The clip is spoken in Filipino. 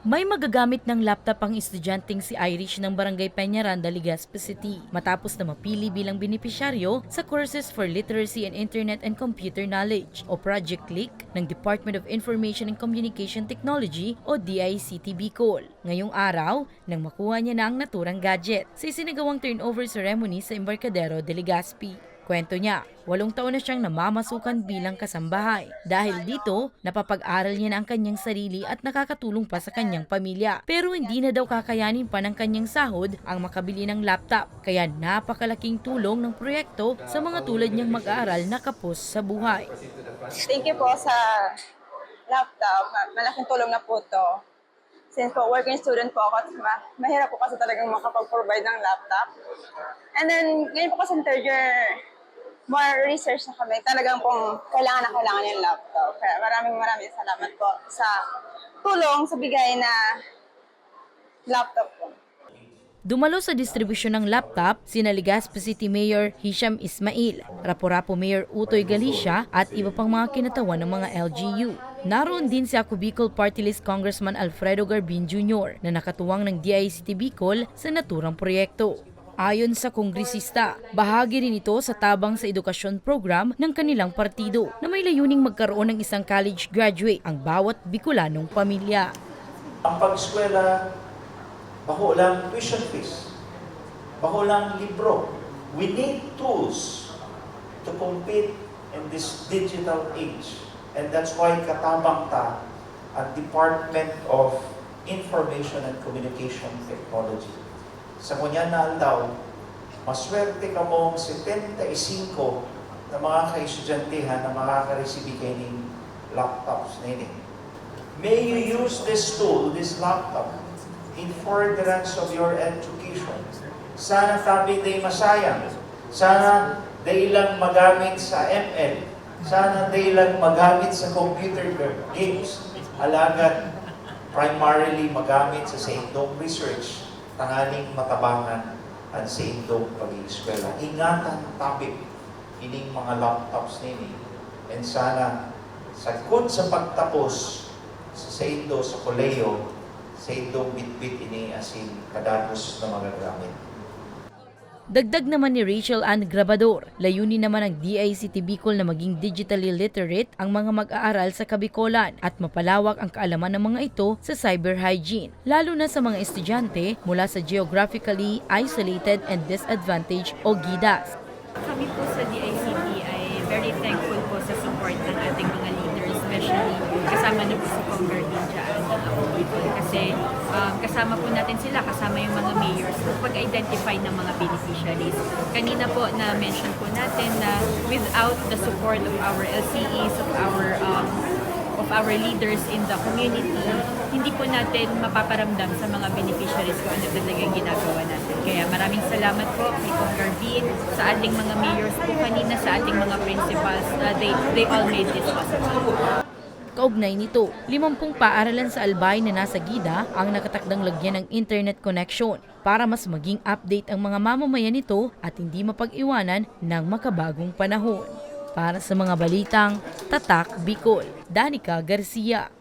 May magagamit ng laptop ang estudyanteng si Irish ng Barangay Peñaranda, Legazpi City matapos na mapili bilang benepisyaryo sa Courses for Literacy and Internet and Computer Knowledge o Project LIC ng Department of Information and Communication Technology o DICT Bicol. Ngayong araw, nang makuha niya na ang naturang gadget sa isinagawang turnover ceremony sa Embarcadero de Legazpi. Kwento niya, 8 taon na siyang namamasukan bilang kasambahay. Dahil dito, napapag-aral niya na ang kanyang sarili at nakakatulong pa sa kanyang pamilya. Pero hindi na daw kakayanin pa ng kanyang sahod ang makabili ng laptop. Kaya napakalaking tulong ng proyekto sa mga tulad niyang mag-aaral na kapos sa buhay. Thank you po sa laptop. Malaking tulong na po to. Since po working student po ako, mahirap po kasi talagang makapag-provide ng laptop. And then, ngayon po kasi third year, more research na kami. Talagang pong kailangan yung laptop. Kaya maraming salamat po sa tulong sa bigay na laptop po. Dumalo sa distribusyon ng laptop sina Legazpi City Mayor Hisham Ismail, Rapo-Rapo Mayor Utoy Galicia at iba pang mga kinatawan ng mga LGU. Naroon din si Ako Bicol Party List Congressman Alfredo Garbin Jr. na nakatuwang ng DICT Bicol sa naturang proyekto. Ayon sa kongresista, bahagi rin ito sa tabang sa edukasyon program ng kanilang partido na may layuning magkaroon ng isang college graduate ang bawat Bicolanong pamilya. Ang pag-eskwela, bako lang tuition fees, bako lang libro. We need tools to compete in this digital age. And that's why katabang ta at Department of Information and Communication Technology. Sa kunyan na daw, maswerte ka mong 75 na mga ka-estudiantehan na makaka-receive kayo ng laptops na ini. May you use this tool, this laptop, in furtherance of your education. Sana tabi day masayang. Sana day lang magamit sa ML. Sana day lang magamit sa computer games. Alagad, primarily magamit sa indong research, tanganing matabangan ang sa indong pag-iiskwela. Ingatan tabi ining mga laptops nini. And sana, sagkod sa pagtapos sa indo sa koleyo, sa indong bit-bit ini asin kadagos na magagamit. Dagdag naman ni Rachel Ann Grabador, layunin naman ng DICT Bicol na maging digitally literate ang mga mag-aaral sa Kabikolan at mapalawak ang kaalaman ng mga ito sa cyber hygiene, lalo na sa mga estudyante mula sa Geographically Isolated and Disadvantaged o GIDAS. Kami po sa DICT ay very thankful po sa support ng ating mga leaders, especially kasama na po si Kong Garbin dyan ng Ako Bicol kasi kasama po natin sila, kasama yung mga mayors pag-identify ng mga beneficiaries. Kanina po na-mention po natin na without the support of our LCEs, of our leaders in the community, hindi po natin mapaparamdam sa mga beneficiaries kung ano talagang ginagawa natin. Kaya maraming salamat po kay Kong Garbin, sa ating mga mayors po kanina, sa ating mga principals, they all made this possible. Kaugnay nito, 50 paaralan sa Albay na nasa GIDA ang nakatakdang lagyan ng internet connection para mas maging update ang mga mamamayan nito at hindi mapag-iwanan ng makabagong panahon. Para sa mga balitang Tatak Bicol, Danica Garcia.